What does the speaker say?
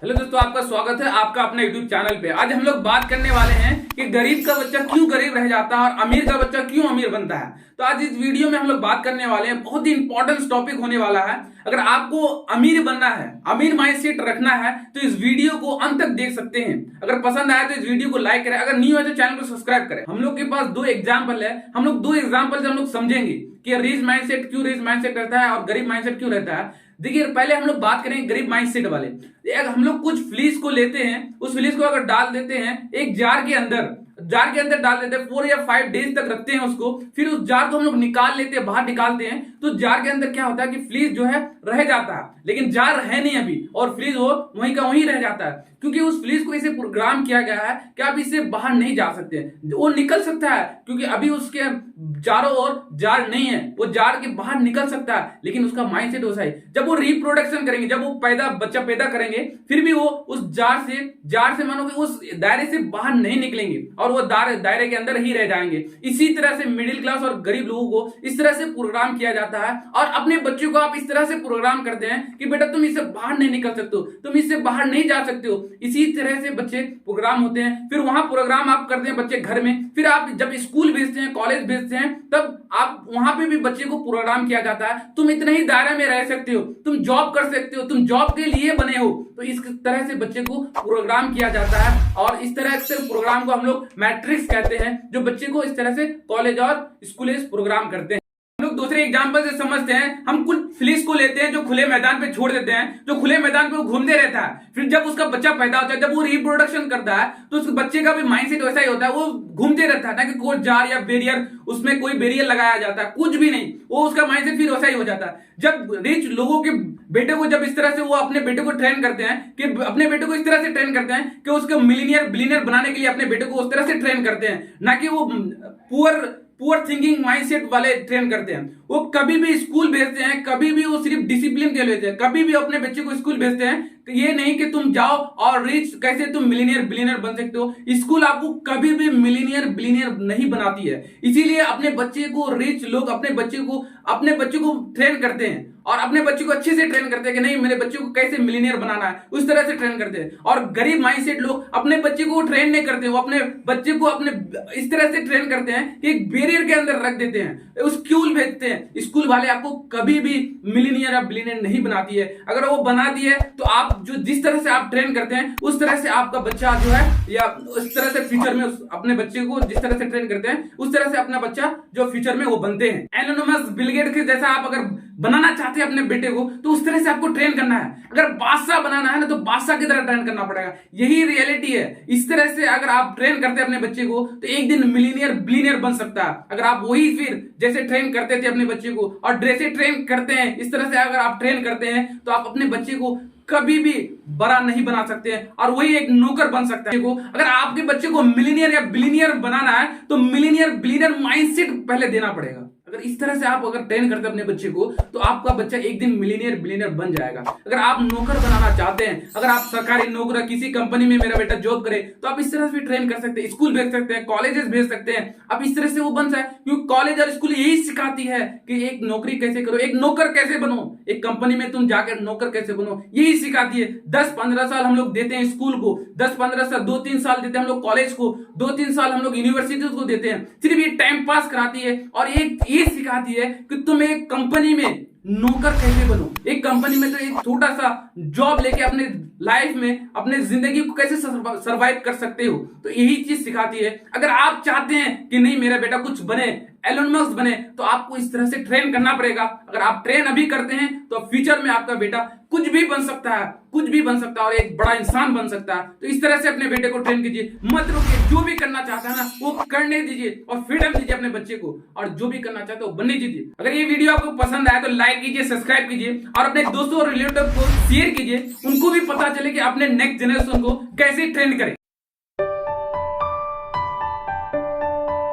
Hello दोस्तों, आपका स्वागत है आपका अपने YouTube चैनल पे। आज हम लोग बात करने वाले हैं कि गरीब का बच्चा क्यों गरीब रह जाता है और अमीर का बच्चा क्यों अमीर बनता है। तो आज इस वीडियो में हम लोग बात करने वाले हैं, बहुत ही इंपॉर्टेंट टॉपिक होने वाला है। अगर आपको अमीर बनना है, अमीर माइंडसेट रखना है तो इस वीडियो को अंत तक देख सकते हैं। अगर पसंद आया तो इस वीडियो को लाइक करें, अगर न्यू है तो चैनल को सब्सक्राइब करें। हम लोग के पास दो एग्जाम्पल है, हम लोग दो एग्जाम्पल से हम लोग समझेंगे कि रिच माइंडसेट क्यों रिच माइंडसेट रहता है और गरीब माइंडसेट क्यों रहता है। देखिए, पहले हम लोग बात करेंगे गरीब माइंडसेट वाले। अगर हम लोग कुछ फ्लीस को लेते हैं, उस फ्लीस को अगर डाल देते हैं एक जार के अंदर डाल देते हैं, 4 या 5 डेज तक रखते हैं उसको, फिर उस जार को हम लोग निकाल लेते हैं, बाहर निकालते हैं, तो जार के अंदर क्या होता है कि फ्लीस जो है रह जाता है, लेकिन जार है नहीं अभी, और फ्लीस वो वहीं का वहीं रह जाता है, क्योंकि उस फ्लीस को इसे प्रोग्राम किया गया है कि आप इससे बाहर नहीं जा सकते। वो निकल सकता है क्योंकि अभी उसके चारों ओर जार नहीं है, वो जार के बाहर निकल सकता है, लेकिन उसका माइंडसेट वैसा है। जब वो रिप्रोडक्शन करेंगे, जब वो बच्चा पैदा करेंगे, फिर भी वो उस जार से मानो कि उस दायरे से बाहर नहीं निकलेंगे और वो दायरे के अंदर ही रह जाएंगे। इसी तरह से मिडिल क्लास और गरीब लोगों को इस तरह से प्रोग्राम किया जाता है, और अपने बच्चों को आप इस तरह से प्रोग्राम करते हैं कि बेटा तुम इससे बाहर नहीं निकल सकते हो, तुम इससे बाहर नहीं जा सकते हो। इसी तरह से बच्चे प्रोग्राम होते हैं। फिर वहां प्रोग्राम आप करते हैं बच्चे घर में, फिर आप जब स्कूल भेजते हैं, कॉलेज भेजते हैं, तब आप वहां पे भी बच्चे को प्रोग्राम किया जाता है, तुम इतने ही दायरे में रह सकते हो, तुम जॉब कर सकते हो, तुम जॉब के लिए बने हो। तो इस तरह से बच्चे को प्रोग्राम किया जाता है, और इस तरह से प्रोग्राम को हम लोग मैट्रिक्स कहते हैं, जो बच्चे को इस तरह से कॉलेज और स्कूल प्रोग्राम करते हैं। हम लोग दूसरे एग्जांपल से समझते हैं। हम कुछ फ्लीस को लेते हैं जो खुले मैदान पे छोड़ देते हैं, जो खुले मैदान पे वो घूमते रहता है, फिर जब उसका बच्चा पैदा होता है, जब वो रिप्रोडक्शन करता है, तो उस बच्चे का भी माइंडसेट वैसा ही होता है, वो घूमते रहता है, ना कि कोई जार या बैरियर, उसमें कोई बैरियर लगाया जाता है, कुछ भी नहीं, वो उसका माइंडसेट फिर वैसा ही हो जाता है। जब रिच लोगों के बेटे को जब इस तरह से वो अपने बेटे को ट्रेन करते हैं कि अपने बेटे को इस तरह से ट्रेन करते हैं कि उसको मिलीनियर बिलीनियर बनाने के लिए अपने बेटे को उस तरह से ट्रेन करते हैं, ना कि वो पुअर थिंकिंग माइंडसेट वाले ट्रेन करते हैं। वो कभी भी स्कूल भेजते हैं, कभी भी वो सिर्फ डिसिप्लिन के लिए भेजते हैं, कभी भी अपने बच्चे को स्कूल भेजते हैं ये नहीं कि तुम जाओ और रिच कैसे तुम मिलीनियर बिलीनियर बन सकते हो। स्कूल आपको कभी भी मिलीनियर बिलीनियर नहीं बनाती है। इसीलिए अपने बच्चे को रिच लोग अपने बच्चे को ट्रेन करते हैं, और अपने बच्चे को अच्छे से ट्रेन करते हैं कि नहीं, मेरे बच्चे को कैसे मिलीनियर बनाना है, उस तरह से ट्रेन करते हैं। और गरीब माइंडसेट लोग अपने बच्चे को ट्रेन नहीं करते, वो अपने बच्चे को इस तरह से ट्रेन करते हैं कि एक बैरियर के अंदर रख देते हैं, स्कूल भेजते हैं। स्कूल वाले आपको कभी भी मिलीनियर या बिलीनियर नहीं बनाती है। अगर वो बनाती है तो आप जो जिस तरह से आप ट्रेन करते हैं, उस तरह से आपका बच्चा जो है, या उस तरह से फ्यूचर में अपने बच्चे को जिस तरह से ट्रेन करते हैं, उस तरह से अपना बच्चा जो फ्यूचर में वो बनते हैं। एलन मस्क, बिल गेट्स के जैसा आप अगर बनाना चाहते हैं अपने बेटे को, तो उस तरह से आपको ट्रेन करना है। अगर बादशाह बनाना है ना, तो बादशाह की तरह ट्रेन करना पड़ेगा। यही रियलिटी है। इस तरह से अगर आप ट्रेन करते हैं अपने बच्चे को, तो एक दिन मिलीनियर बिलीनियर बन सकता है। अगर आप वही फिर जैसे ट्रेन करते थे अपने बच्चे को, और जैसे ट्रेन करते हैं, इस तरह से अगर आप ट्रेन करते हैं, तो आप अपने बच्चे को कभी भी बड़ा नहीं बना सकते हैं, और वही एक नौकर बन सकता है। अगर आपके बच्चे को मिलीनियर या बिलीनियर बनाना है, तो मिलीनियर बिलीनियर माइंडसेट पहले देना पड़ेगा। अगर इस तरह से आप अगर ट्रेन करते हैं अपने बच्चे को, तो आपका बच्चा एक दिन मिलीनियर बिलीनियर बन जाएगा। अगर आप नौकर बनाना चाहते हैं, अगर आप सरकारी नौकर किसी कंपनी में मेरा बेटा जॉब करे, तो आप इस तरह से ट्रेन कर सकते हैं, स्कूल भेज सकते हैं, कॉलेजेस भेज सकते हैं। आप इस तरह से वो बन जाए, क्योंकि कॉलेज और स्कूल यही सिखाती है कि एक नौकरी कैसे करो, एक नौकर कैसे बनो, एक कंपनी में तुम जाकर नौकर कैसे बनो, यही सिखाती है। 10-15 साल हम लोग देते हैं स्कूल को, 10-15 साल, 2-3 साल देते हैं हम लोग कॉलेज को, 2-3 साल हम लोग यूनिवर्सिटी को देते हैं, सिर्फ ये टाइम पास कराती है, और एक ये सिखाती है कि तुम एक कंपनी में नौकर कैसे बनो, एक कंपनी में तो एक छोटा सा जॉब लेके अपने लाइफ में अपने जिंदगी को कैसे सरवाइव कर सकते हो। तो यही चीज सिखाती है। अगर आप चाहते हैं कि नहीं मेरा बेटा कुछ बने, एलन मस्क बने, तो आपको इस तरह से ट्रेन करना पड़ेगा। अगर आप ट्रेन अभी करते हैं, तो फ्यूचर में आपका बेटा कुछ भी बन सकता है, कुछ भी बन सकता है, और एक बड़ा इंसान बन सकता है। तो इस तरह से अपने बेटे को ट्रेन कीजिए, मत रोकिए। जो भी करना चाहता है ना, वो करने दीजिए, और फ्रीडम दीजिए अपने बच्चे को, और जो भी करना चाहते हो बनने दीजिए। अगर ये वीडियो आपको पसंद आया तो लाइक कीजिए, सब्सक्राइब कीजिए, और अपने दोस्तों और रिलेटिव को शेयर कीजिए, उनको भी पता चले कि अपने नेक्स्ट जनरेशन को कैसे ट्रेन करें।